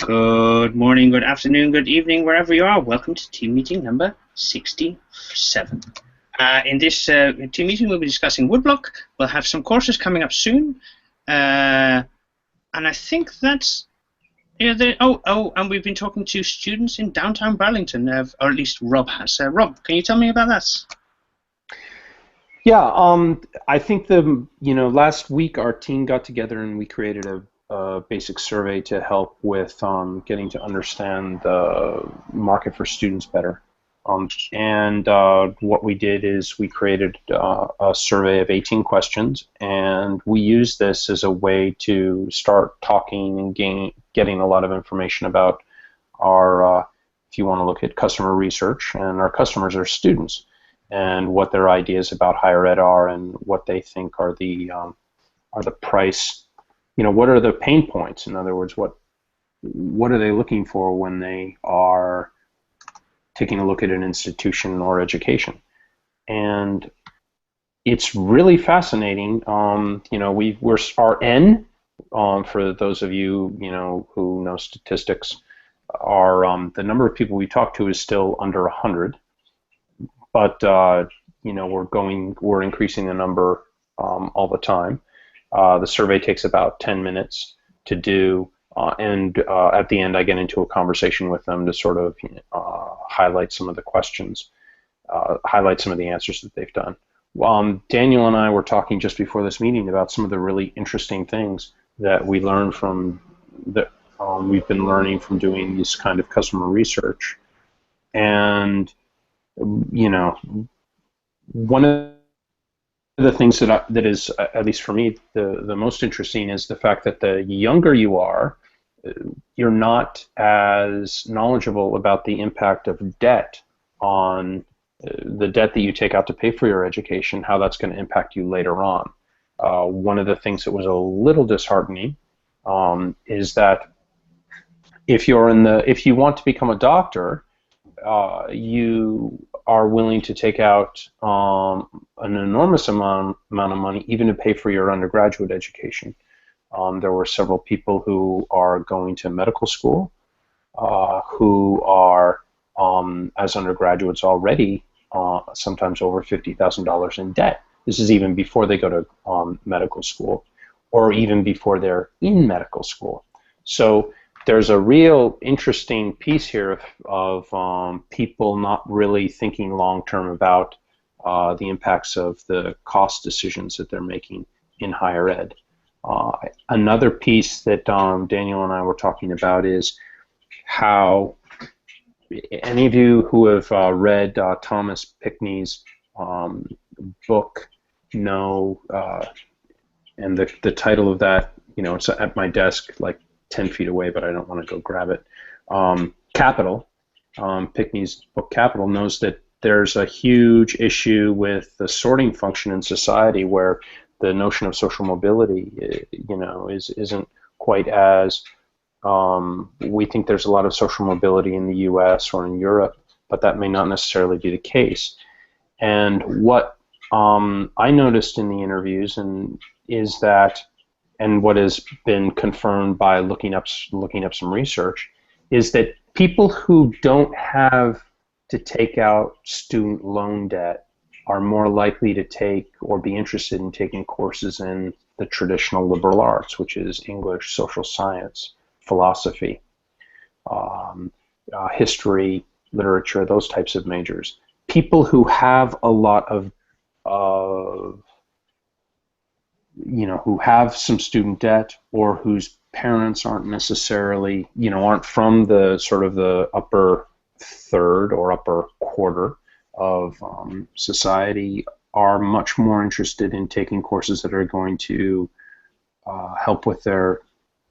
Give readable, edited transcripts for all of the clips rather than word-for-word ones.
Good morning, good afternoon, good evening, wherever you are. Welcome to team meeting number 67. In this team meeting, we'll be discussing woodblock. We'll have some courses coming up soon, and I think that's and we've been talking to students in downtown Burlington, or at least Rob has. Rob, can you tell me about that? Yeah, I think last week our team got together and we created a basic survey to help with getting to understand the market for students better. What we did is we created a survey of 18 questions, and we used this as a way to start talking and getting a lot of information about our, if you want to look at customer research, and our customers are students, and what their ideas about higher ed are, and what they think are the price. What are the pain points? In other words, what are they looking for when they are taking a look at an institution or education? And it's really fascinating. Our N, for those of you who know statistics, are the number of people we talk to is still under 100, but we're increasing the number all the time. The survey takes about 10 minutes to do, and at the end I get into a conversation with them to sort of highlight some of the questions, highlight some of the answers that they've done. Daniel and I were talking just before this meeting about some of the really interesting things that we learned we've been learning from doing this kind of customer research. And one of the things that is, at least for me, the most interesting is the fact that the younger you are, you're not as knowledgeable about the impact of debt on the debt that you take out to pay for your education, how that's going to impact you later on. One of the things that was a little disheartening is that if you want to become a doctor, you are willing to take out an enormous amount of money even to pay for your undergraduate education. There were several people who are going to medical school who are, as undergraduates already, sometimes over $50,000 in debt. This is even before they go to medical school, or even before they're in medical school. So there's a real interesting piece here of people not really thinking long-term about the impacts of the cost decisions that they're making in higher ed. Another piece that Daniel and I were talking about is how any of you who have read Thomas Pickney's book know, and the title of that, it's at my desk, like 10 feet away, but I don't want to go grab it. Capital, Pickney's book Capital, knows that there's a huge issue with the sorting function in society where the notion of social mobility, isn't quite as, we think there's a lot of social mobility in the US or in Europe, but that may not necessarily be the case. And what I noticed in the interviews is that, and what has been confirmed by looking up some research, is that people who don't have to take out student loan debt are more likely to take or be interested in taking courses in the traditional liberal arts, which is English, social science, philosophy, history, literature, those types of majors. People who have a lot of who have some student debt, or whose parents aren't necessarily, aren't from the sort of the upper third or upper quarter of society, are much more interested in taking courses that are going to help with their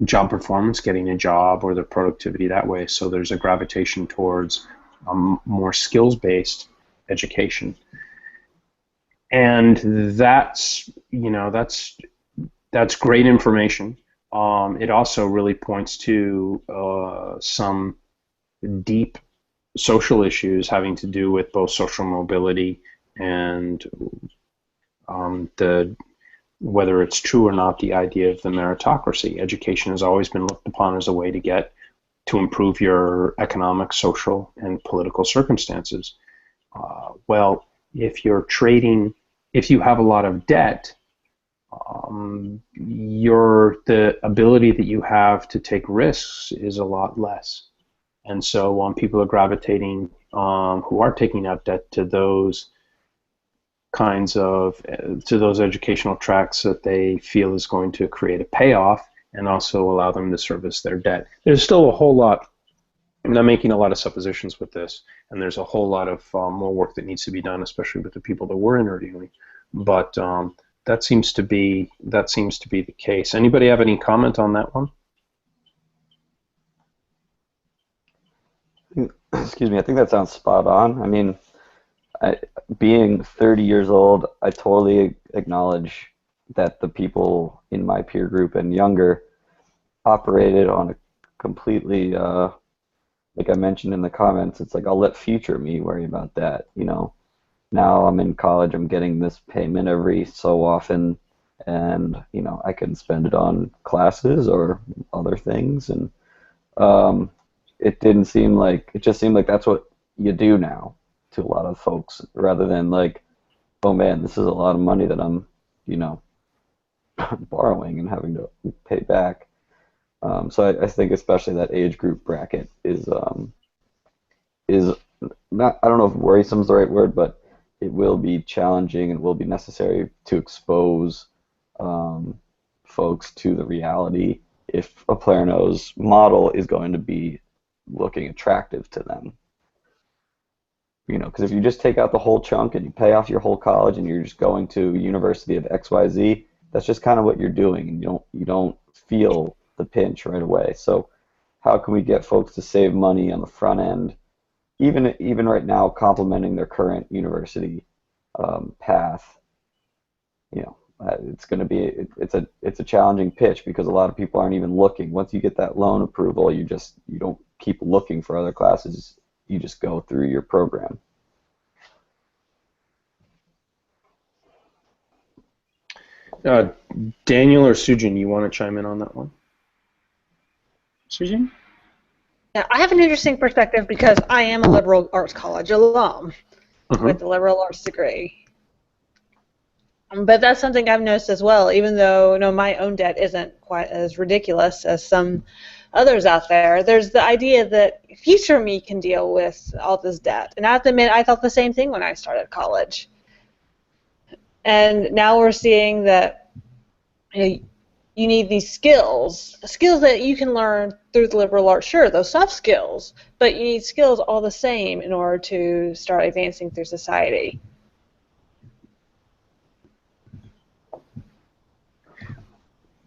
job performance, getting a job, or their productivity that way. So there's a gravitation towards more skills-based education. And that's great information. It also really points to some deep social issues having to do with both social mobility and whether it's true or not, the idea of the meritocracy. Education has always been looked upon as a way to get to improve your economic, social, and political circumstances. Well, if you're trading, if you have a lot of debt, the ability that you have to take risks is a lot less. And so people are gravitating, who are taking out debt, to those kinds of, to those educational tracks that they feel is going to create a payoff and also allow them to service their debt. There's still a whole lot, I'm not making a lot of suppositions with this, and there's a whole lot of more work that needs to be done, especially with the people that we're interviewing. But that seems to be the case. Anybody have any comment on that one? Excuse me, I think that sounds spot on. I mean, being 30 years old, I totally acknowledge that the people in my peer group and younger operated on a completely, like I mentioned in the comments, it's like I'll let future me worry about that, you know. Now I'm in college, I'm getting this payment every so often, and, you know, I can spend it on classes or other things, and it just seemed like that's what you do now to a lot of folks, rather than like, oh man, this is a lot of money that I'm, you know, borrowing and having to pay back. So I think especially that age group bracket is not, I don't know if worrisome is the right word, but it will be challenging and will be necessary to expose folks to the reality if Oplerno's model is going to be looking attractive to them. You know, because if you just take out the whole chunk and you pay off your whole college and you're just going to University of XYZ, that's just kind of what you're doing, and you don't feel the pinch right away. So how can we get folks to save money on the front end, even right now, complementing their current university path? You know, it's going to be it's a challenging pitch because a lot of people aren't even looking. Once you get that loan approval, you don't keep looking for other classes. You just go through your program. Daniel or Sujin, you want to chime in on that one? Sujin? Yeah, I have an interesting perspective because I am a liberal arts college alum with a liberal arts degree. But that's something I've noticed as well, even though my own debt isn't quite as ridiculous as some others out there. There's the idea that future me can deal with all this debt. And I have to admit, I thought the same thing when I started college. And now we're seeing that you need these skills that you can learn through the liberal arts, sure, those soft skills, but you need skills all the same in order to start advancing through society.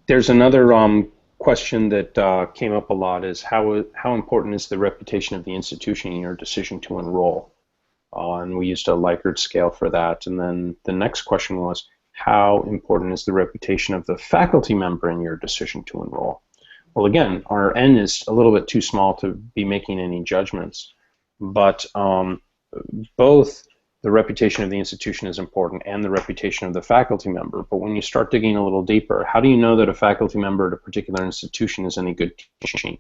There's another question that came up a lot is how important is the reputation of the institution in your decision to enroll? And we used a Likert scale for that. And then the next question was, how important is the reputation of the faculty member in your decision to enroll? Well, again, our N is a little bit too small to be making any judgments, but both the reputation of the institution is important and the reputation of the faculty member. But when you start digging a little deeper, how do you know that a faculty member at a particular institution is any good teaching?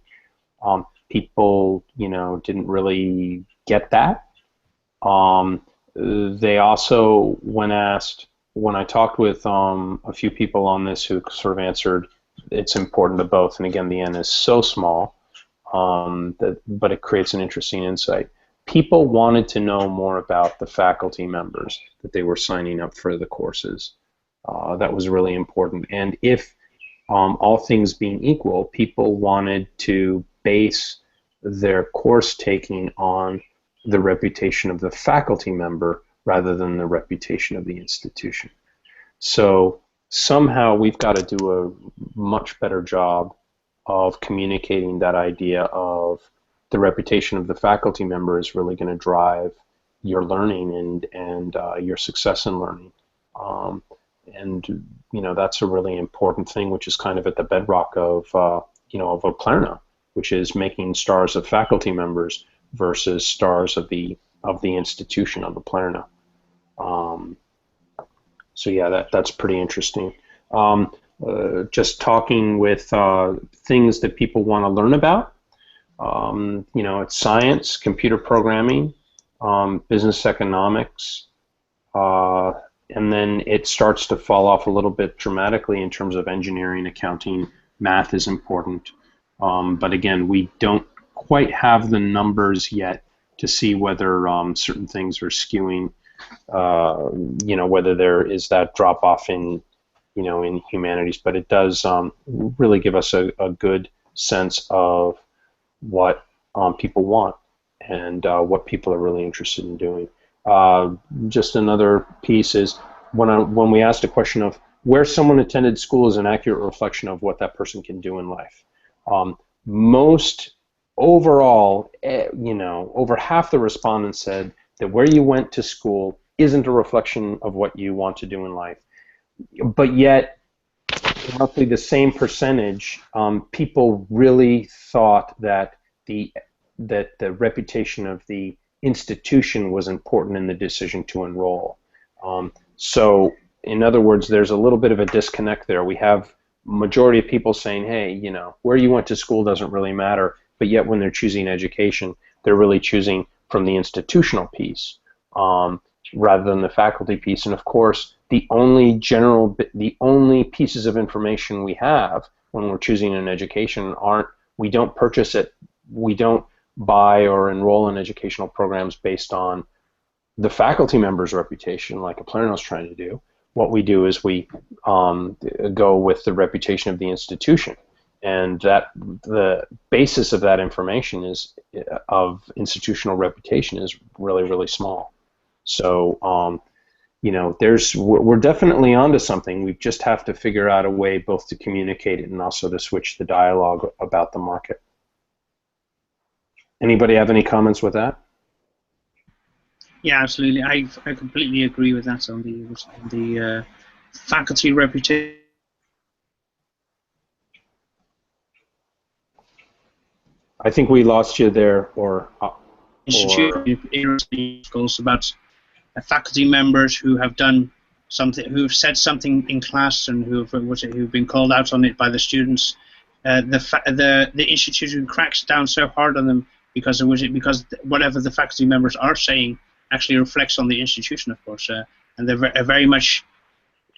People, didn't really get that. They also, when I talked with a few people on this who sort of answered, it's important to both. And again, the N is so small, but it creates an interesting insight. People wanted to know more about the faculty members that they were signing up for the courses. That was really important. And if all things being equal, people wanted to base their course taking on the reputation of the faculty member rather than the reputation of the institution. So somehow we've got to do a much better job of communicating that idea of the reputation of the faculty member is really going to drive your learning and your success in learning. That's a really important thing, which is kind of at the bedrock of Oplerno, which is making stars of faculty members versus stars of the institution of Oplerno. So yeah, that's pretty interesting. Just talking with things that people want to learn about. It's science, computer programming, business economics, and then it starts to fall off a little bit dramatically in terms of engineering, accounting, math is important. But again, we don't quite have the numbers yet to see whether certain things are skewing, whether there is that drop off in humanities. But it does really give us a good sense of what people want and what people are really interested in doing. Just another piece is when we asked a question of where someone attended school is an accurate reflection of what that person can do in life. Most overall, over half the respondents said that where you went to school isn't a reflection of what you want to do in life. But yet, roughly the same percentage, people really thought that the reputation of the institution was important in the decision to enroll. So, in other words, there's a little bit of a disconnect there. We have majority of people saying, hey, where you went to school doesn't really matter, but yet when they're choosing education, they're really choosing from the institutional piece rather than the faculty piece. And of course, the only pieces of information we have when we're choosing an education we don't purchase it, we don't buy or enroll in educational programs based on the faculty member's reputation like Oplerno is trying to do. What we do is we go with the reputation of the institution, and that the basis of that information of institutional reputation is really, really small. So we're definitely onto something. We just have to figure out a way both to communicate it and also to switch the dialogue about the market. Anybody have any comments with that? Yeah, absolutely. I completely agree with that on the faculty reputation. I think we lost you there, or institutions about faculty members who have done something, who have said something in class, and who've been called out on it by the students. The institution cracks down so hard on them because whatever the faculty members are saying actually reflects on the institution, of course, and they're very much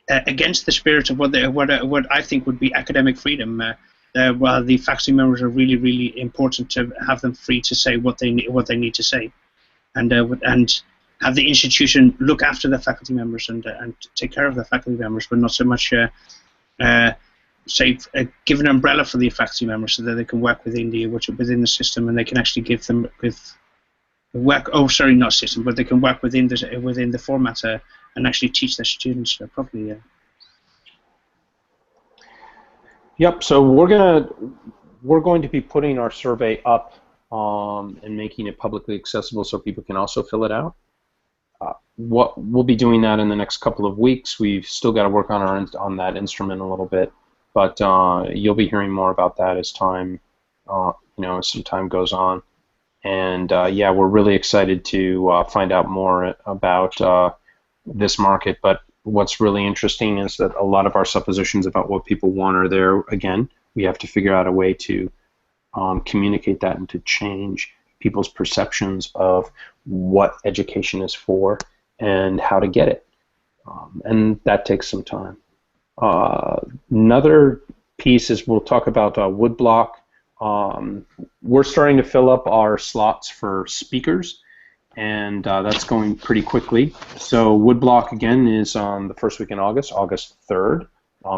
against the spirit of what I think would be academic freedom. While the faculty members are really, really important to have them free to say what they need to say, and have the institution look after the faculty members and take care of the faculty members, but not so much give an umbrella for the faculty members so that they can work within the system, and they can actually give them but they can work within the format and actually teach their students properly. Yep. So we're going to be putting our survey up and making it publicly accessible so people can also fill it out. What we'll be doing that in the next couple of weeks. We've still got to work on that instrument a little bit, but you'll be hearing more about that as time as some time goes on. And yeah, we're really excited to find out more about this market. But what's really interesting is that a lot of our suppositions about what people want are there. Again, we have to figure out a way to communicate that and to change people's perceptions of what education is for and how to get it. And that takes some time. Another piece is we'll talk about woodblock. We're starting to fill up our slots for speakers, and that's going pretty quickly. So woodblock, again, is on the first week in August 3rd,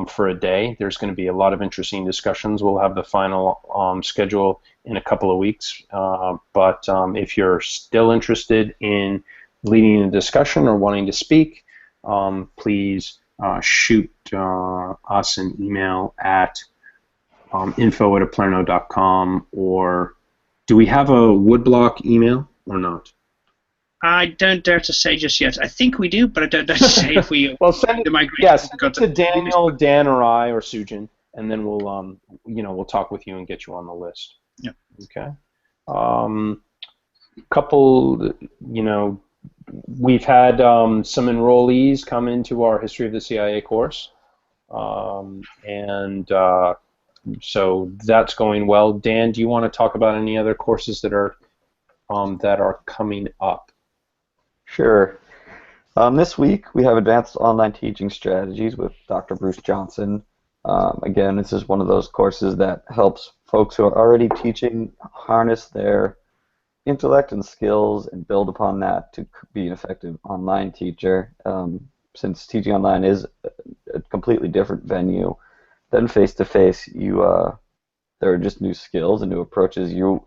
for a day. There's going to be a lot of interesting discussions. We'll have the final schedule in a couple of weeks, but if you're still interested in leading a discussion or wanting to speak, please shoot us an email at info@oplerno.com, or do we have a woodblock email or not? I don't dare to say just yet. I think we do, but I don't dare to say if we. Well, send it to Daniel, Dan, or I, or Sujin, and then we'll we'll talk with you and get you on the list. Yeah. Okay. Couple, we've had some enrollees come into our History of the CIA course, and So that's going well. Dan, do you want to talk about any other courses that are coming up? Sure. This week we have Advanced Online Teaching Strategies with Dr. Bruce Johnson. Again, this is one of those courses that helps folks who are already teaching harness their intellect and skills and build upon that to be an effective online teacher. Since teaching online is a completely different venue than face-to-face, there are just new skills and new approaches you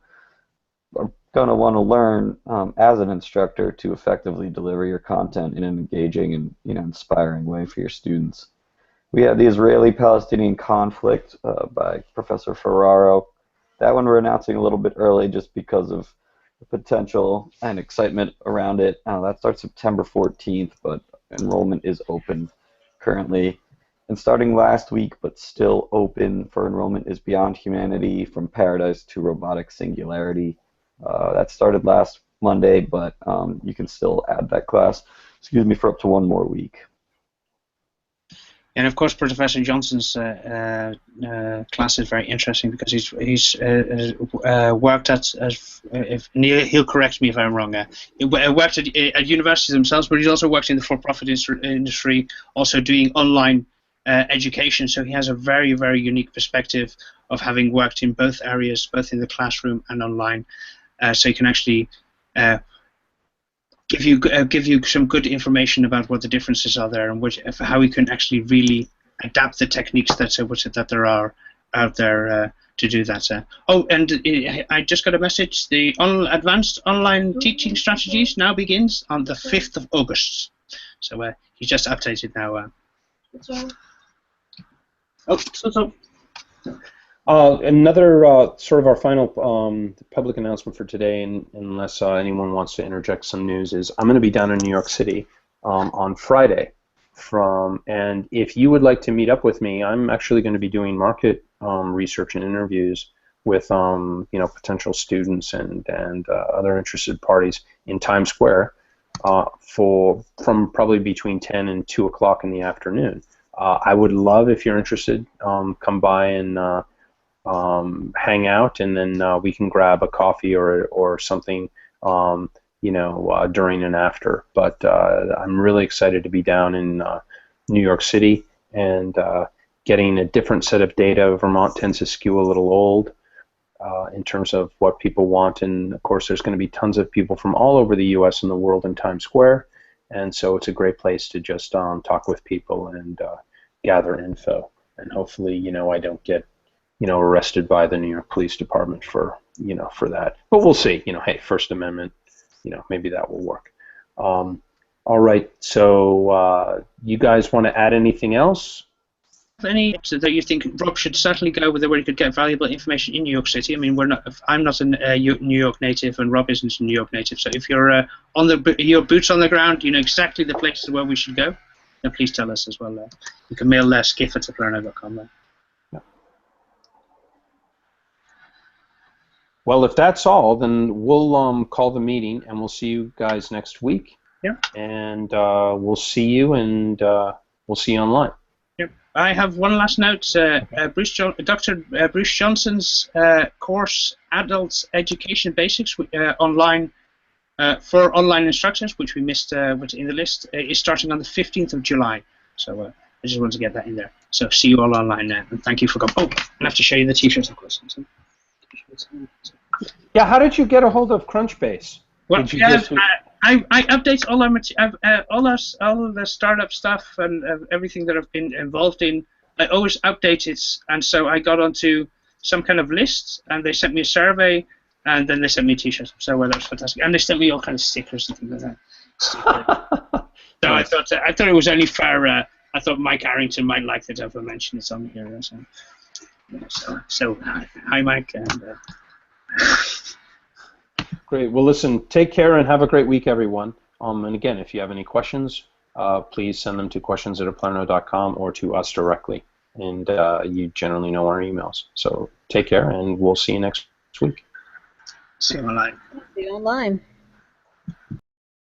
are going to want to learn as an instructor to effectively deliver your content in an engaging and inspiring way for your students. We have the Israeli-Palestinian conflict by Professor Ferraro. That one we're announcing a little bit early just because of the potential and excitement around it. That starts September 14th, but enrollment is open currently. And starting last week, but still open for enrollment, is Beyond Humanity: From Paradise to Robotic Singularity. That started last Monday, but you can still add that class, for up to one more week. And of course, Professor Johnson's class is very interesting because he's worked at, if he'll correct me if I'm wrong, he worked at universities themselves, but he's also worked in the for-profit industry, also doing online education. So he has a very, very unique perspective of having worked in both areas, both in the classroom and online. So he can actually give you some good information about what the differences are there and how we can actually really adapt the techniques that there are out there to do that. And I just got a message. The Advanced Online Teaching Strategies now begins on the 5th of August. So he just updated now. Another sort of our final public announcement for today, unless anyone wants to interject some news, is I'm going to be down in New York City on Friday. And if you would like to meet up with me, I'm actually going to be doing market research and interviews with potential students and other interested parties in Times Square from probably between 10 and 2 o'clock in the afternoon. I would love, if you're interested, come by and hang out, and then we can grab a coffee or something, during and after. But I'm really excited to be down in New York City and getting a different set of data. Vermont tends to skew a little old in terms of what people want, and of course there's going to be tons of people from all over the U.S. and the world in Times Square, and so it's a great place to just talk with people and gather info. And hopefully, I don't get arrested by the New York Police Department for that. But we'll see. Hey, First Amendment, maybe that will work. All right. So you guys want to add anything else? Any that you think Rob should certainly go with, where he could get valuable information in New York City? I mean, I'm not a New York native, and Rob isn't a New York native. So if you're your boots on the ground, you know exactly the places where we should go, then please tell us as well. You can mail skiff@oplerno.com. Well, if that's all, then we'll call the meeting, and we'll see you guys next week. Yeah. And we'll see you, and we'll see you online. Yep. I have one last note. Dr. Bruce Johnson's course, Adult Education Basics, online for online instructors, which we missed in the list, is starting on the 15th of July. So I just wanted to get that in there. So see you all online now, and thank you for coming. Oh, I have to show you the T-shirts, of course. Yeah, how did you get a hold of Crunchbase? Well, I update all the startup stuff and everything that I've been involved in. I always update it, and so I got onto some kind of list, and they sent me a survey, and then they sent me a T-shirt. So that was fantastic, and they sent me all kind of stickers and things like that. So I thought it was only fair. I thought Mike Arrington might like that I've mentioned it on here. So hi Mike. And, Great. Well, listen, take care and have a great week, everyone. And again, if you have any questions, please send them to questions@oplerno.com or to us directly. And you generally know our emails. So take care, and we'll see you next week. See you online. See you online.